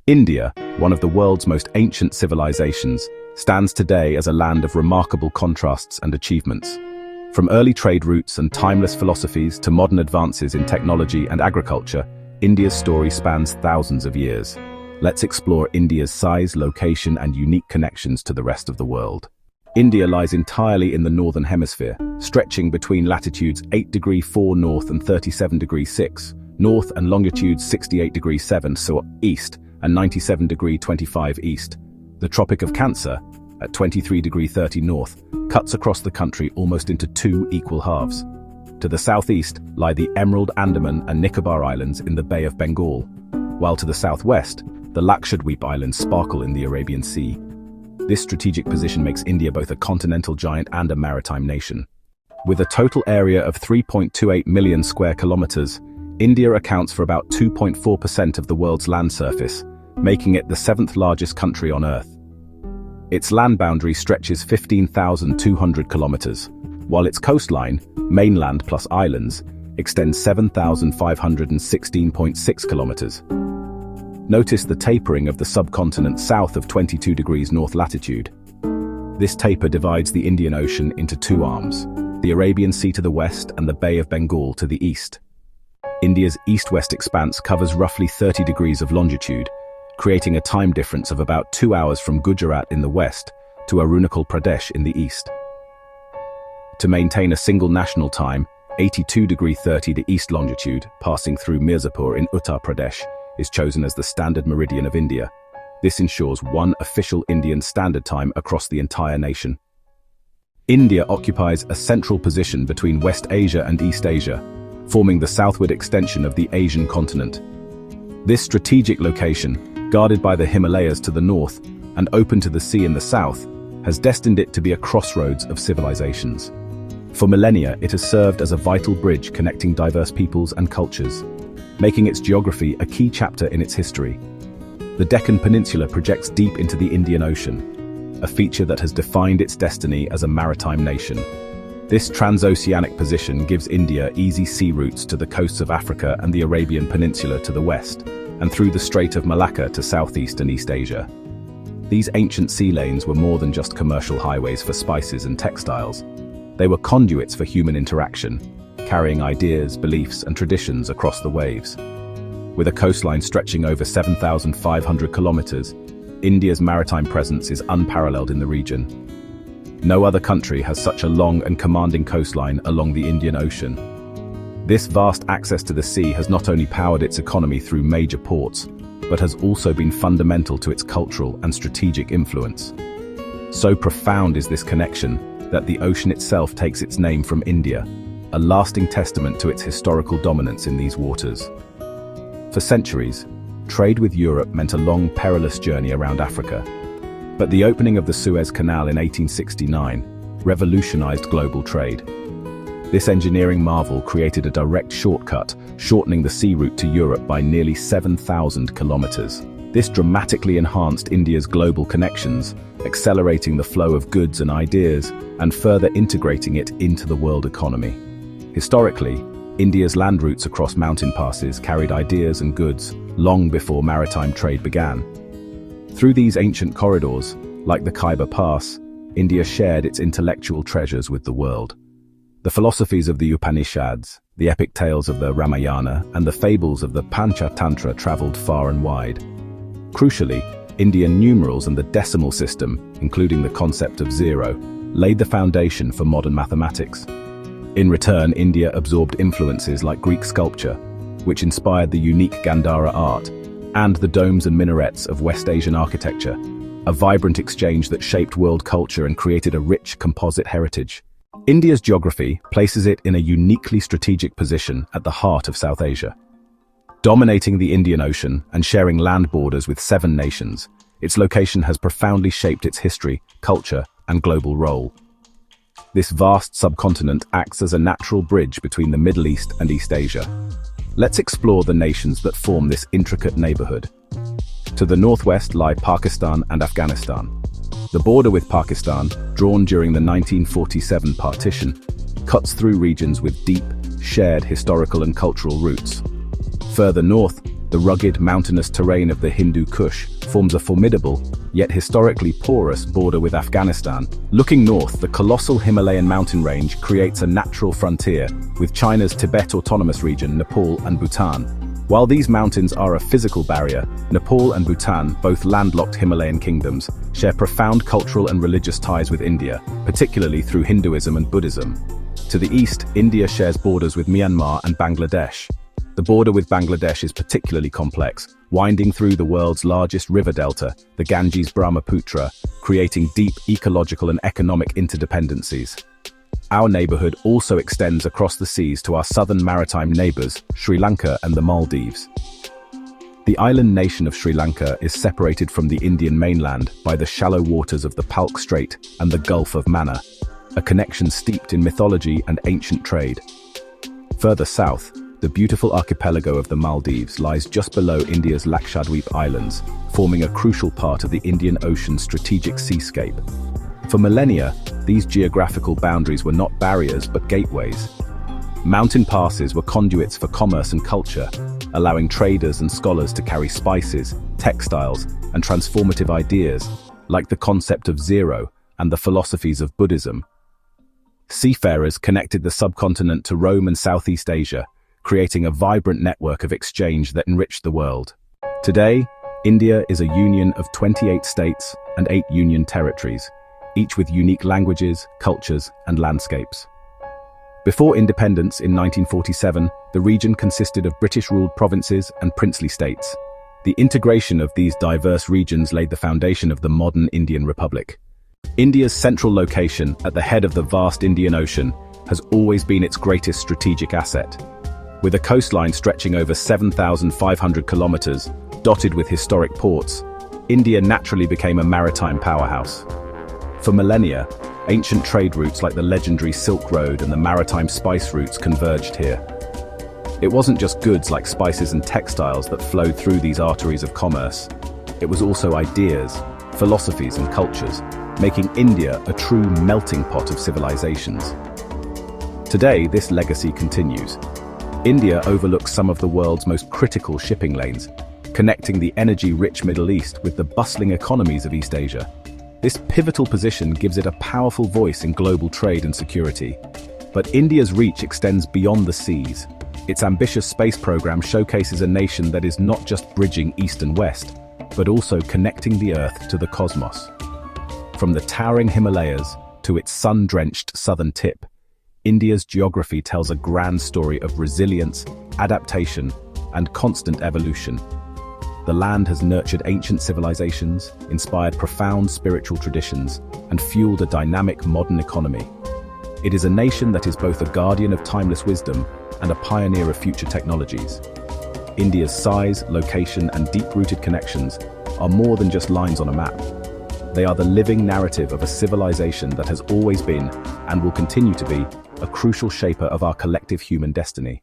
India, one of the world's most ancient civilizations, stands today as a land of remarkable contrasts and achievements. From early trade routes and timeless philosophies to modern advances in technology and agriculture, India's story spans thousands of years. Let's explore India's size, location, and unique connections to the rest of the world. India lies entirely in the northern hemisphere, stretching between latitudes 8°4 north and 37°6 north and longitudes 68°7 so east and 97°25 east. The Tropic of Cancer, at 23°30 north, cuts across the country almost into two equal halves. To the southeast lie the Emerald, Andaman and Nicobar Islands in the Bay of Bengal, while to the southwest, the Lakshadweep Islands sparkle in the Arabian Sea. This strategic position makes India both a continental giant and a maritime nation. With a total area of 3.28 million square kilometers, India accounts for about 2.4% of the world's land surface, making it the seventh largest country on Earth. Its land boundary stretches 15,200 kilometers, while its coastline, mainland plus islands, extends 7,516.6 kilometers. Notice the tapering of the subcontinent south of 22 degrees north latitude. This taper divides the Indian Ocean into two arms, the Arabian Sea to the west and the Bay of Bengal to the east. India's east-west expanse covers roughly 30 degrees of longitude, creating a time difference of about 2 hours from Gujarat in the west to Arunachal Pradesh in the east. To maintain a single national time, 82°30 to east longitude, passing through Mirzapur in Uttar Pradesh, is chosen as the standard meridian of India. This ensures one official Indian standard time across the entire nation. India occupies a central position between West Asia and East Asia, forming the southward extension of the Asian continent. This strategic location, guarded by the Himalayas to the north and open to the sea in the south, has destined it to be a crossroads of civilizations. For millennia, it has served as a vital bridge connecting diverse peoples and cultures, making its geography a key chapter in its history. The Deccan Peninsula projects deep into the Indian Ocean, a feature that has defined its destiny as a maritime nation. This transoceanic position gives India easy sea routes to the coasts of Africa and the Arabian Peninsula to the west, and through the Strait of Malacca to Southeast and East Asia. These ancient sea lanes were more than just commercial highways for spices and textiles. They were conduits for human interaction, carrying ideas, beliefs, and traditions across the waves. With a coastline stretching over 7,500 kilometers, India's maritime presence is unparalleled in the region. No other country has such a long and commanding coastline along the Indian Ocean. This vast access to the sea has not only powered its economy through major ports, but has also been fundamental to its cultural and strategic influence. So profound is this connection that the ocean itself takes its name from India, a lasting testament to its historical dominance in these waters. For centuries, trade with Europe meant a long, perilous journey around Africa. But the opening of the Suez Canal in 1869 revolutionized global trade. This engineering marvel created a direct shortcut, shortening the sea route to Europe by nearly 7,000 kilometers. This dramatically enhanced India's global connections, accelerating the flow of goods and ideas, and further integrating it into the world economy. Historically, India's land routes across mountain passes carried ideas and goods long before maritime trade began. Through these ancient corridors, like the Khyber Pass, India shared its intellectual treasures with the world. The philosophies of the Upanishads, the epic tales of the Ramayana, and the fables of the Panchatantra traveled far and wide. Crucially, Indian numerals and the decimal system, including the concept of zero, laid the foundation for modern mathematics. In return, India absorbed influences like Greek sculpture, which inspired the unique Gandhara art, and the domes and minarets of West Asian architecture, a vibrant exchange that shaped world culture and created a rich composite heritage. India's geography places it in a uniquely strategic position at the heart of South Asia. Dominating the Indian Ocean and sharing land borders with 7 nations, its location has profoundly shaped its history, culture, and global role. This vast subcontinent acts as a natural bridge between the Middle East and East Asia. Let's explore the nations that form this intricate neighborhood. To the northwest lie Pakistan and Afghanistan. The border with Pakistan, drawn during the 1947 partition, cuts through regions with deep, shared historical and cultural roots. Further north, The rugged, mountainous terrain of the Hindu Kush forms a formidable, yet historically porous border with Afghanistan. Looking north, the colossal Himalayan mountain range creates a natural frontier with China's Tibet Autonomous Region, Nepal and Bhutan. While these mountains are a physical barrier, Nepal and Bhutan, both landlocked Himalayan kingdoms, share profound cultural and religious ties with India, particularly through Hinduism and Buddhism. To the east, India shares borders with Myanmar and Bangladesh. The border with Bangladesh is particularly complex, winding through the world's largest river delta, the Ganges-Brahmaputra, creating deep ecological and economic interdependencies. Our neighborhood also extends across the seas to our southern maritime neighbors, Sri Lanka and the Maldives. The island nation of Sri Lanka is separated from the Indian mainland by the shallow waters of the Palk Strait and the Gulf of Mannar, a connection steeped in mythology and ancient trade. Further south, the beautiful archipelago of the Maldives lies just below India's Lakshadweep Islands, forming a crucial part of the Indian Ocean's strategic seascape. For millennia, these geographical boundaries were not barriers but gateways. Mountain passes were conduits for commerce and culture, allowing traders and scholars to carry spices, textiles, and transformative ideas, like the concept of zero and the philosophies of Buddhism. Seafarers connected the subcontinent to Rome and Southeast Asia, creating a vibrant network of exchange that enriched the world. Today, India is a union of 28 states and 8 union territories, each with unique languages, cultures, and landscapes. Before independence in 1947, the region consisted of British-ruled provinces and princely states. The integration of these diverse regions laid the foundation of the modern Indian Republic. India's central location at the head of the vast Indian Ocean has always been its greatest strategic asset. With a coastline stretching over 7,500 kilometers, dotted with historic ports, India naturally became a maritime powerhouse. For millennia, ancient trade routes like the legendary Silk Road and the maritime spice routes converged here. It wasn't just goods like spices and textiles that flowed through these arteries of commerce. It was also ideas, philosophies and cultures, making India a true melting pot of civilizations. Today, this legacy continues. India overlooks some of the world's most critical shipping lanes, connecting the energy-rich Middle East with the bustling economies of East Asia. This pivotal position gives it a powerful voice in global trade and security. But India's reach extends beyond the seas. Its ambitious space program showcases a nation that is not just bridging East and West, but also connecting the Earth to the cosmos. From the towering Himalayas to its sun-drenched southern tip, India's geography tells a grand story of resilience, adaptation, and constant evolution. The land has nurtured ancient civilizations, inspired profound spiritual traditions, and fueled a dynamic modern economy. It is a nation that is both a guardian of timeless wisdom and a pioneer of future technologies. India's size, location, and deep-rooted connections are more than just lines on a map. They are the living narrative of a civilization that has always been, and will continue to be, a crucial shaper of our collective human destiny.